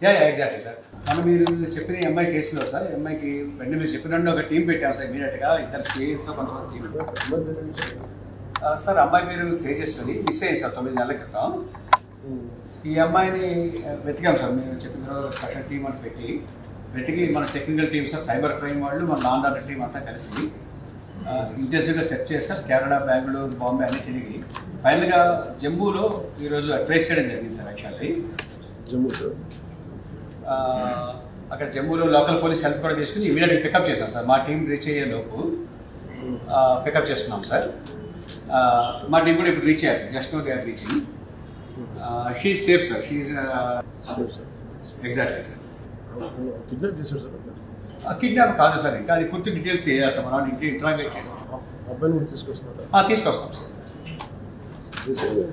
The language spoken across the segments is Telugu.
Exactly sir. మనం మీరు చెప్పిన ఎంఐ కేసులో సార్, ఎంఐకి వెంటనే మీరు చెప్పినట్టు ఒక టీం పెట్టాం సార్. ఇమీడియట్గా ఇద్దరు సిఐతో కొంతమంది టీం సార్. అమ్మాయి మీరు తేజస్విని మిస్ అయ్యింది సార్ 9 నెలల క్రితం. ఈ అమ్మాయిని వెతికాం సార్. మీరు చెప్పిన స్పెషల్ టీం అని వెతికి మన technical team sir, cyber crime వాళ్ళు, మన లా అండ్ ఆర్డర్ టీం అంతా కలిసి ఇంటెన్సివ్గా సెర్చ్ చేస్తారు. కేరళ, బెంగళూరు, బాంబే అన్ని తిరిగి ఫైనల్గా జమ్మూలో ఈరోజు ట్రేస్ చేయడం జరిగింది సార్. యాక్చువల్లీ జమ్మూ సార్, అక్కడ జమ్మూలో లోకల్ పోలీస్ హెల్ప్ కూడా తీసుకుని ఇమీడియట్గా పికప్ చేశాం సార్. మా టీం రీచ్ అయ్యే లోపు పికప్ చేస్తున్నాం సార్. మా టీం కూడా ఇప్పుడు రీచ్ అయ్యారు sir. Just know they are reaching. She safe sir. She exactly sir. Kidnap చేశారు సార్. కిడ్నాప్ కాదు సార్, ఇంకా అది పూర్తి డీటెయిల్స్ తెలియజేస్తాం. మనం ఇంటి ఇంట్రాగేట్ చేస్తాం. అబ్బాయిని కూడా తీసుకొస్తున్నారా? తీసుకొస్తాం sir.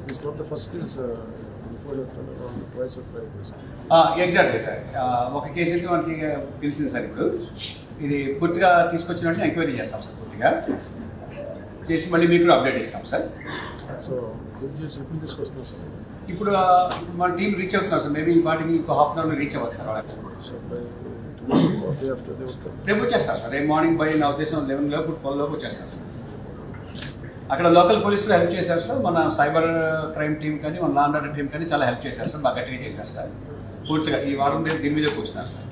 This not the first case. Before that, twice or thrice. Exactly sir. ఒక కేసు అయితే మనకి తెలిసింది సార్. ఇప్పుడు ఇది పూర్తిగా తీసుకొచ్చినట్టు ఎంక్వైరీ చేస్తాం సార్. పూర్తిగా చేసి మళ్ళీ మీకు అప్డేట్ ఇస్తాం సార్. సో ఎప్పుడు తీసుకొస్తున్నాం సార్? ఇప్పుడు మన టీం రీచ్ అవుతున్నారు సార్. మేబీ వాటికి ఇంకో హాఫ్ అన్ అవర్లో రీచ్ అవ్వచ్చు సార్. రేపు వచ్చేస్తారు సార్. రేపు మార్నింగ్ బై నా ఉద్దేశం 11 లోపు 12 లోపు వచ్చేస్తారు సార్. అక్కడ లోకల్ పోలీసులు హెల్ప్ చేశారు సార్. మన సైబర్ క్రైమ్ టీం కానీ, మన లా అండ్ ఆర్డర్ టీం కానీ చాలా హెల్ప్ చేశారు సార్. బాగా గట్టిగా చేశారు సార్. పూర్తిగా ఈ వారం దీని మీద కూర్చున్నారు sir.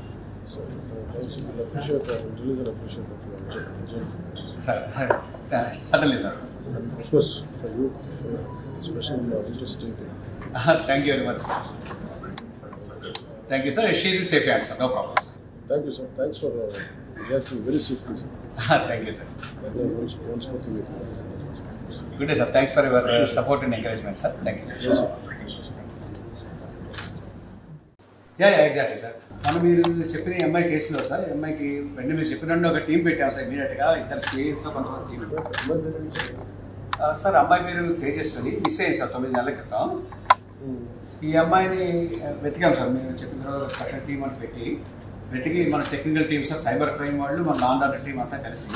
Sir suddenly sir. Thank you very much sir. Thank you sir. She in safe hands sir. No problem sir. Thank you, sir. Thanks for reacting very swiftly, sir. Thank you, sir. Once more to you. Good day, sir. Thanks for your support and encouragement, sir. Thank you, sir. Yes, sir. Thank you, sir. Exactly sir. మనం మీరు చెప్పిన ఎంఐ కేసులో సార్, ఎంఐకి వెంటనే మీరు చెప్పినట్టు ఒక టీం పెట్టాం సార్. ఇమీడియట్గా ఇద్దరు సిఐతో కొంతమంది టీం సార్. అమ్మాయి మీరు తేజస్విని మిస్ అయ్యింది సార్ 9 నెలల క్రితం. ఈ అమ్మాయిని వెతికాం సార్. మీరు చెప్పిన స్పెషల్ టీం అని వెతికి మన technical team sir, cyber crime వాళ్ళు, మన లా అండ్ ఆర్డర్ టీం అంతా కలిసి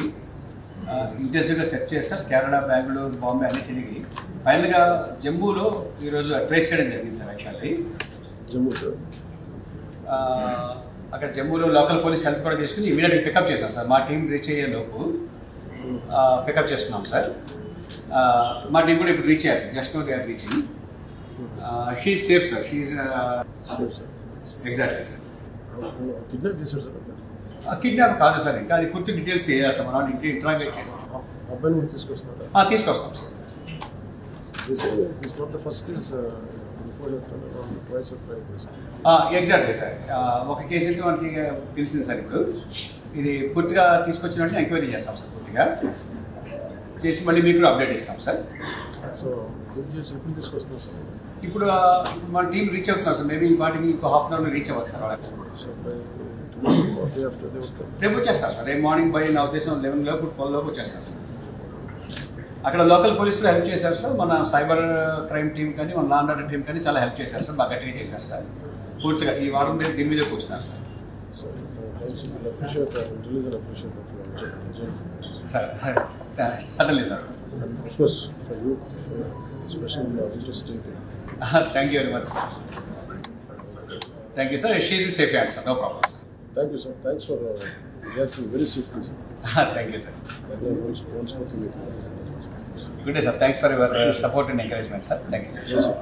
ఇంటెన్సివ్గా సెర్చ్ చేస్తారు. కేరళ, బెంగళూరు, బాంబే అన్ని తిరిగి ఫైనల్గా జమ్మూలో ఈరోజు ట్రేస్ చేయడం జరిగింది సార్. యాక్చువల్లీ జమ్మూ సార్, అక్కడ జమ్మూలో లోకల్ పోలీస్ హెల్ప్ కూడా తీసుకుని ఇమీడియట్గా పికప్ చేశాం సార్. మా టీం రీచ్ అయ్యే లోపు పికప్ చేస్తున్నాం సార్. మా టీం కూడా ఇప్పుడు రీచ్ అయ్యారు sir. Just know they are reaching. She safe sir. She exactly sir. Kidnap చేశారు సార్. కిడ్నాప్ కాదు సార్, ఇంకా అది పూర్తి డీటెయిల్స్ తెలియజేస్తాం. మనం ఇంటి ఇంట్రాగేట్ చేస్తాం. అబ్బాయిని కూడా తీసుకొస్తున్నారా? తీసుకొస్తాం sir. This not the first case. Before that, twice or thrice. Exactly sir. ఒక కేసు అయితే మనకి తెలిసింది సార్. ఇప్పుడు ఇది పూర్తిగా తీసుకొచ్చినట్టు ఎంక్వైరీ చేస్తాం సార్. పూర్తిగా చేసి మళ్ళీ మీకు అప్డేట్ ఇస్తాం సార్. సో ఎప్పుడు తీసుకొస్తున్నాం సార్? ఇప్పుడు మన టీం రీచ్ అవుతున్నారు సార్. మేబీ వాటికి ఇంకో హాఫ్ అన్ అవర్లో రీచ్ అవ్వచ్చు సార్. రేపు వచ్చేస్తారు సార్. రేపు మార్నింగ్ బై నా ఉద్దేశం 11 లోపు 12 లోపు వచ్చేస్తారు సార్. అక్కడ లోకల్ పోలీసులు హెల్ప్ చేశారు సార్. మన సైబర్ క్రైమ్ టీం కానీ, మన లా అండ్ ఆర్డర్ టీం కానీ చాలా హెల్ప్ చేశారు సార్. బాగా గట్టిగా చేశారు సార్. పూర్తిగా ఈ వారం దీని మీద కూర్చున్నారు sir. Sir suddenly sir. Thank you very much sir. Thank you sir. She in safe hands sir. No problem sir. Thank you, sir. Thanks for reacting very swiftly, sir. Thank you, sir. Once more to you. Good day, sir. Thanks for your support and encouragement, sir. Thank you, sir. Yes, sir.